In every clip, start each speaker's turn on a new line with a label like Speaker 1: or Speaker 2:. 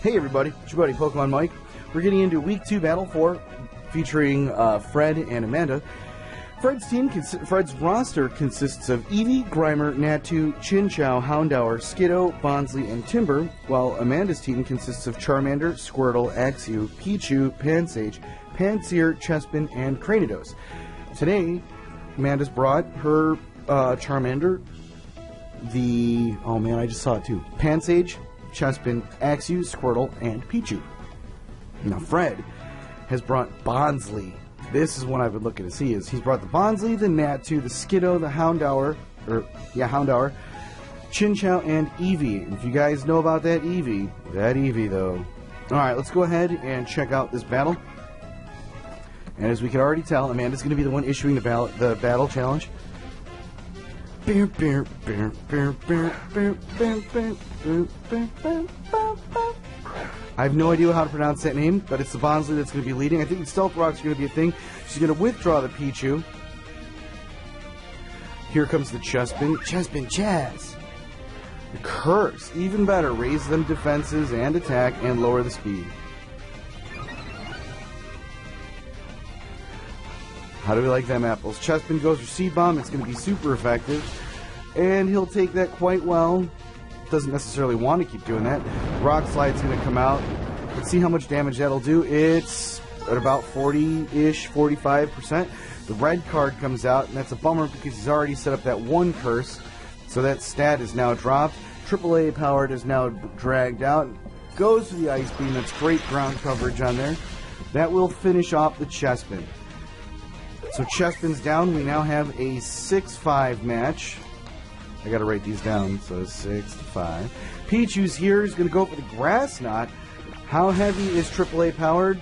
Speaker 1: Hey everybody, it's your buddy Pokemon Mike. We're getting into Week 2 Battle 4, featuring Fred and Amanda. Fred's roster consists of Eevee, Grimer, Natu, Chinchou, Houndour, Skiddo, Bonsly, and Timber, while Amanda's team consists of Charmander, Squirtle, Axew, Pichu, Pansage, Pansear, Chespin, and Cranidos. Today, Amanda's brought her Charmander, I just saw it too, Pansage, Chespin, Axew, Squirtle, and Pichu. Now Fred has brought Bonsly. This is one I've been looking to see. He's brought the Bonsly, the Natu, the Skiddo, the Houndour, Chinchou, and Eevee. And if you guys know about that Eevee though. Alright, let's go ahead and check out this battle. And as we can already tell, Amanda's going to be the one issuing the battle challenge. I have no idea how to pronounce that name, but it's the Bonsly that's going to be leading. I think Stealth Rock's going to be a thing. She's going to withdraw the Pichu. Here comes the Chespin. Chaz. The Curse. Even better. Raise them defenses and attack and lower the speed. How do we like them apples? Chespin goes for Seed Bomb. It's going to be super effective. And he'll take that quite well. Doesn't necessarily want to keep doing that. Rock Slide's going to come out. Let's see how much damage that'll do. It's at about 40-ish, 45%. The red card comes out, and that's a bummer because he's already set up that one curse. So that stat is now dropped. AAA powered is now dragged out. Goes to the Ice Beam. That's great ground coverage on there. That will finish off the Chespin. So Chespin's down. We now have a 6-5 match. I gotta write these down, so 6-5. Pichu's here. He's gonna go for the Grass Knot. How heavy is AAA powered?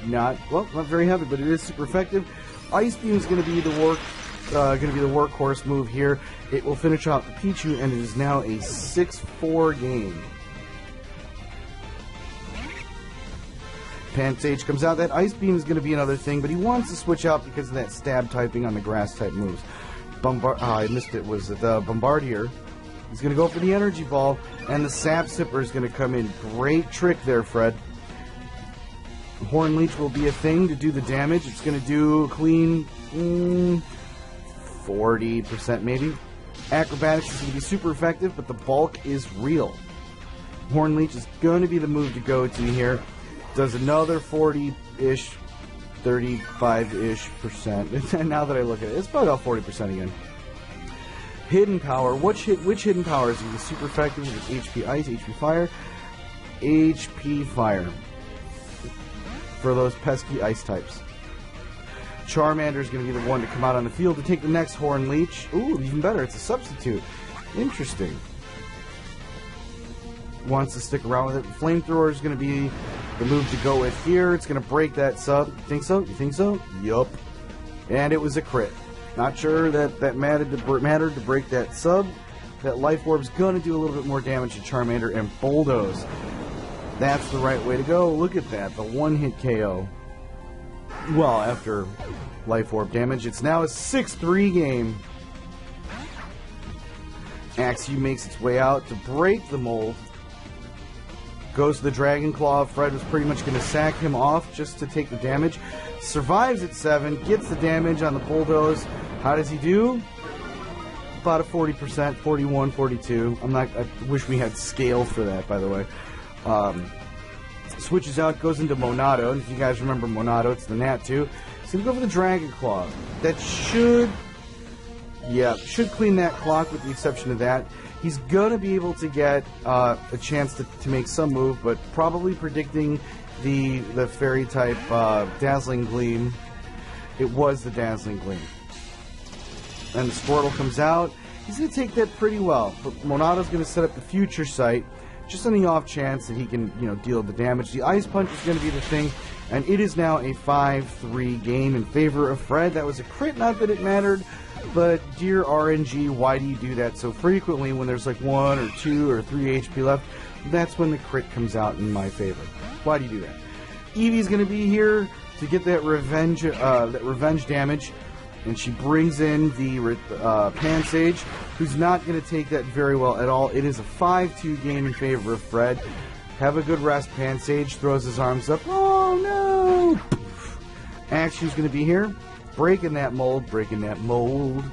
Speaker 1: Not very heavy, but it is super effective. Ice Beam is gonna be the workhorse move here. It will finish off the Pichu, and it is now a 6-4 game. Pansage comes out. That Ice Beam is gonna be another thing, but he wants to switch out because of that stab typing on the grass type moves. I missed it. Was the Bombardier? He's going to go for the Energy Ball, and the Sap Sipper is going to come in. Great trick there, Fred. Horn Leech will be a thing to do the damage. It's going to do a clean 40% maybe. Acrobatics is going to be super effective, but the bulk is real. Horn Leech is going to be the move to go to here. Does another 40-ish. 35-ish%. And now that I look at it, it's probably about 40% again. Hidden Power. Which Hidden Power is going to be super effective with HP Ice, HP Fire, HP Fire for those pesky Ice types. Charmander is going to be the one to come out on the field to take the next Horn Leech. Ooh, even better. It's a substitute. Interesting. Wants to stick around with it. Flamethrower is going to be the move to go with here. It's going to break that sub. You think so? You think so? Yup. And it was a crit. Not sure that mattered to break that sub. That Life Orb's going to do a little bit more damage to Charmander and Bulldoze. That's the right way to go. Look at that. The one-hit KO. Well, after Life Orb damage, it's now a 6-3 game. Axew makes its way out to break the mold. Goes to the Dragon Claw. Fred was pretty much going to sack him off just to take the damage. Survives at 7. Gets the damage on the Bulldoze. How does he do? About a 40%. 41, 42. I wish we had scale for that, by the way. Switches out. Goes into Monado. And if you guys remember Monado, it's the Natu. He's going to go for the Dragon Claw. That should clean that clock with the exception of that. He's going to be able to get a chance to make some move, but probably predicting the fairy type Dazzling Gleam. It was the Dazzling Gleam. And the Squirtle comes out. He's going to take that pretty well. But Monado's going to set up the Future Sight just on the off chance that he can deal the damage. The Ice Punch is going to be the thing, and it is now a 5-3 game in favor of Fred. That was a crit, not that it mattered. But, dear RNG, why do you do that so frequently when there's like 1 or 2 or 3 HP left? That's when the crit comes out in my favor. Why do you do that? Eevee's going to be here to get that revenge damage. And she brings in the Pansage, who's not going to take that very well at all. It is a 5-2 game in favor of Fred. Have a good rest. Pansage throws his arms up. Oh no! Axew's going to be here. Breaking that mold. Breaking that mold.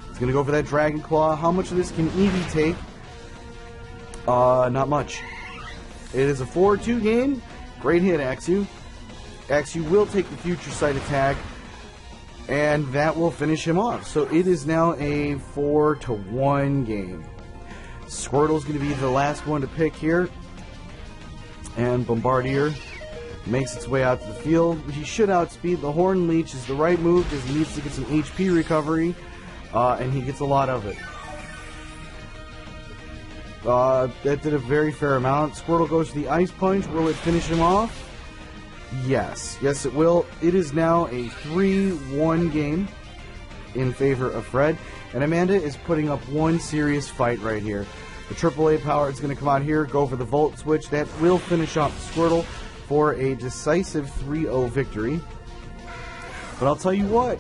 Speaker 1: He's going to go for that Dragon Claw. How much of this can Eevee take? Not much. It is a 4-2 game. Great hit, Axew. Axew will take the Future Sight attack, and that will finish him off. So it is now a 4-1 game. Squirtle's going to be the last one to pick here, and Bombardier makes its way out to the field. He should outspeed. The Horn Leech is the right move because he needs to get some HP recovery, and he gets a lot of it. That did a very fair amount. Squirtle goes to the Ice Punch. Will it finish him off? Yes. Yes, it will. It is now a 3-1 game in favor of Fred. And Amanda is putting up one serious fight right here. The AAA power is going to come out here, go for the Volt Switch. That will finish off Squirtle for a decisive 3-0 victory. But I'll tell you what,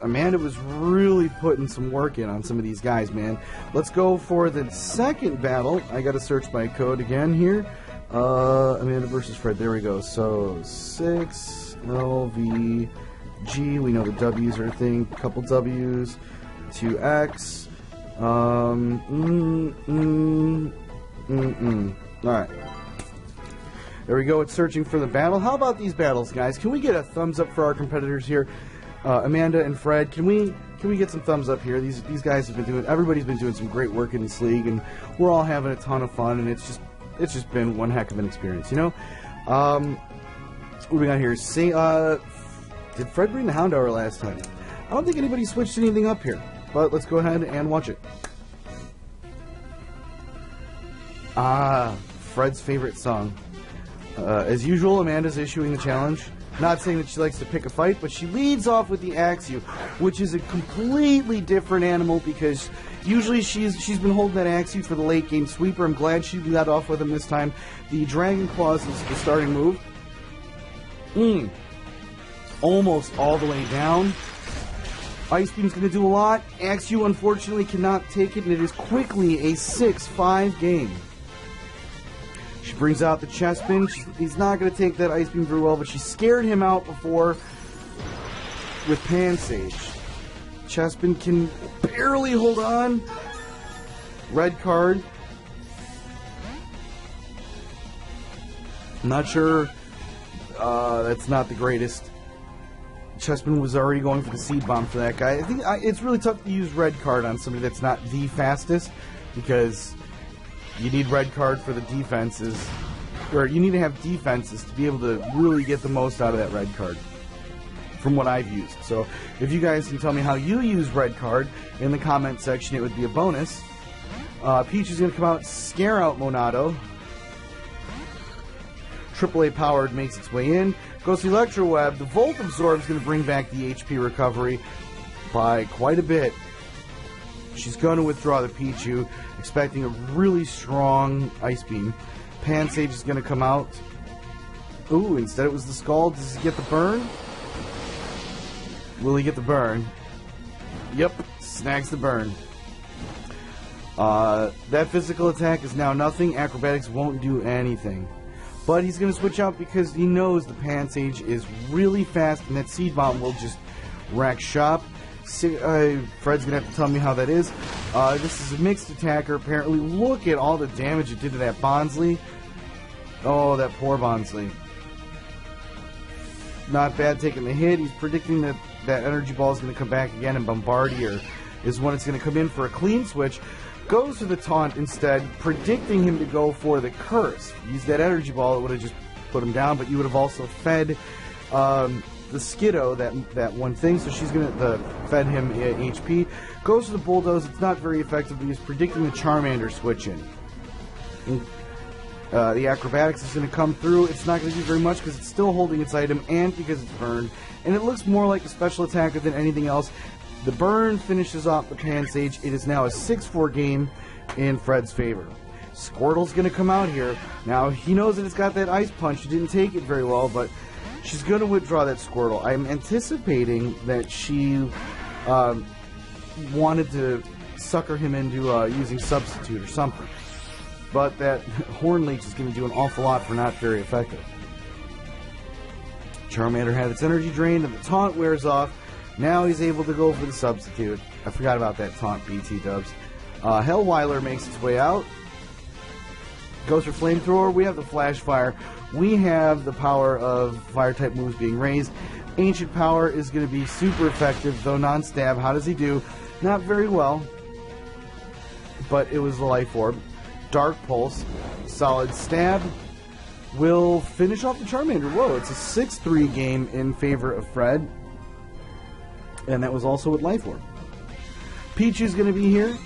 Speaker 1: Amanda was really putting some work in on some of these guys, man. Let's go for the second battle. I got to search my code again here. Amanda versus Fred. There we go. So 6 LV G. We know the W's are a thing. Couple W's. 2X. Alright. There we go. It's searching for the battle. How about these battles, guys? Can we get a thumbs up for our competitors here? Amanda and Fred, can we get some thumbs up here? These guys have been everybody's been doing some great work in this league, and we're all having a ton of fun, and it's just been one heck of an experience, you know? What do we got here? Did Fred bring the Houndour last time? I don't think anybody switched anything up here, but let's go ahead and watch it. Fred's favorite song. As usual, Amanda's issuing the challenge. Not saying that she likes to pick a fight, but she leads off with the Axew, which is a completely different animal because usually she's been holding that Axew for the late game sweeper. I'm glad she led off with him this time. The Dragon Claws is the starting move. Almost all the way down. Ice Beam's going to do a lot. Axew unfortunately cannot take it, and it is quickly a 6-5 game. She brings out the Chespin. He's not going to take that Ice Beam very well, but she scared him out before with Pansage. Chespin can barely hold on. Red card. I'm not sure. That's not the greatest. Chespin was already going for the Seed Bomb for that guy. I think it's really tough to use red card on somebody that's not the fastest because you need red card for the defenses, or you need to have defenses to be able to really get the most out of that red card, from what I've used. So if you guys can tell me how you use red card in the comment section, it would be a bonus. Peach is going to come out, scare out Monado. AAA powered makes its way in. Goes to Electro Web. The Volt Absorb is going to bring back the HP recovery by quite a bit. She's going to withdraw the Pichu, expecting a really strong Ice Beam. Pansage is going to come out. Ooh, instead it was the Scald. Does he get the burn? Will he get the burn? Yep, snags the burn. That physical attack is now nothing. Acrobatics won't do anything. But he's going to switch out because he knows the Pansage is really fast and that Seed Bomb will just rack shop. Fred's going to have to tell me how that is. This is a mixed attacker, apparently. Look at all the damage it did to that Bonsly. Oh, that poor Bonsly. Not bad taking the hit. He's predicting that that Energy Ball is going to come back again, and Bombardier is when it's going to come in for a clean switch. Goes for the taunt instead, predicting him to go for the curse. Use that Energy Ball, it would have just put him down, but you would have also fed the Skiddo that one thing, so she's going to fed him HP. Goes to the Bulldoze, it's not very effective, but he's predicting the Charmander switch in. The Acrobatics is going to come through. It's not going to do very much because it's still holding its item and because it's burned, and it looks more like a special attacker than anything else. The burn finishes off the Pansage. It is now a 6-4 game in Fred's favor. Squirtle's going to come out here. Now, he knows that it's got that Ice Punch. She didn't take it very well, but she's going to withdraw that Squirtle. I'm anticipating that she wanted to sucker him into using Substitute or something. but that Horn Leech is going to do an awful lot for not very effective. Charmander had its energy drained, and the taunt wears off. Now he's able to go for the substitute. I forgot about that taunt, BT dubs. Hellweiler makes its way out. Goes for Flamethrower. We have the Flash Fire. We have the power of Fire-type moves being raised. Ancient Power is going to be super effective, though non-stab. How does he do? Not very well, but it was the Life Orb. Dark Pulse, solid stab, will finish off the Charmander. Whoa, it's a 6-3 game in favor of Fred, and that was also with Life Orb. Pichu's going to be here.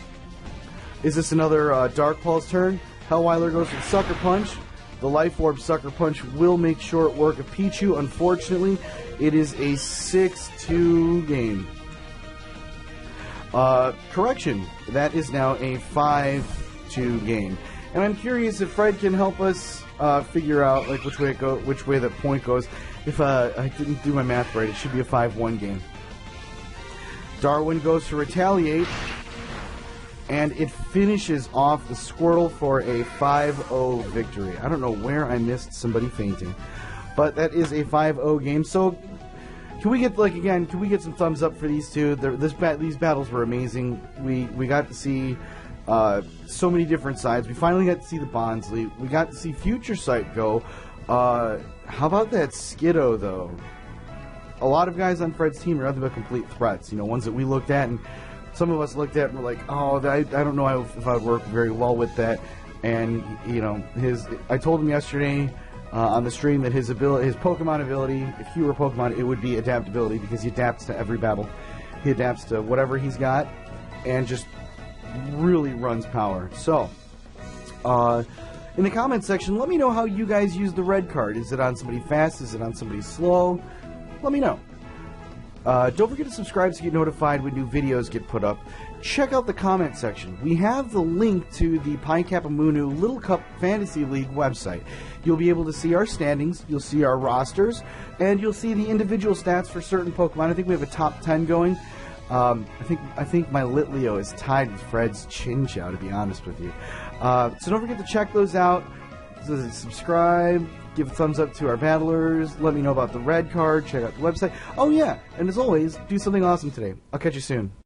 Speaker 1: Is this another Dark Pulse turn? Hellweiler goes for Sucker Punch. The Life Orb Sucker Punch will make short work of Pichu. Unfortunately, it is a 6-2 game. Correction, that is now a 5-2 game. And I'm curious if Fred can help us figure out like which way the point goes. If I didn't do my math right, it should be a 5-1 game. Darwin goes to Retaliate, and it finishes off the Squirtle for a 5-0 victory. I don't know where I missed somebody fainting, but that is a 5-0 game. So can we get can we get some thumbs up for these two? These battles were amazing. We got to see so many different sides. We finally got to see the Bonsly. We got to see Future Sight go. How about that Skiddo though? A lot of guys on Fred's team are nothing but complete threats. You know, ones that we looked at and some of us looked at and were like, oh, I don't know if I would work very well with that. And you know, I told him yesterday on the stream that his Pokemon ability, if he were a Pokemon, it would be adaptability, because he adapts to every battle. He adapts to whatever he's got and just really runs power. So, in the comments section, let me know how you guys use the red card. Is it on somebody fast? Is it on somebody slow? Let me know. Don't forget to subscribe to get notified when new videos get put up. Check out the comment section. We have the link to the PiKappaMuNu Little Cup Fantasy League website. You'll be able to see our standings, you'll see our rosters, and you'll see the individual stats for certain Pokemon. I think we have a top 10 going. I think my Litleo is tied with Fred's Chinchou, to be honest with you. So don't forget to check those out. Subscribe. Give a thumbs up to our battlers. Let me know about the red card. Check out the website. Oh yeah, and as always, do something awesome today. I'll catch you soon.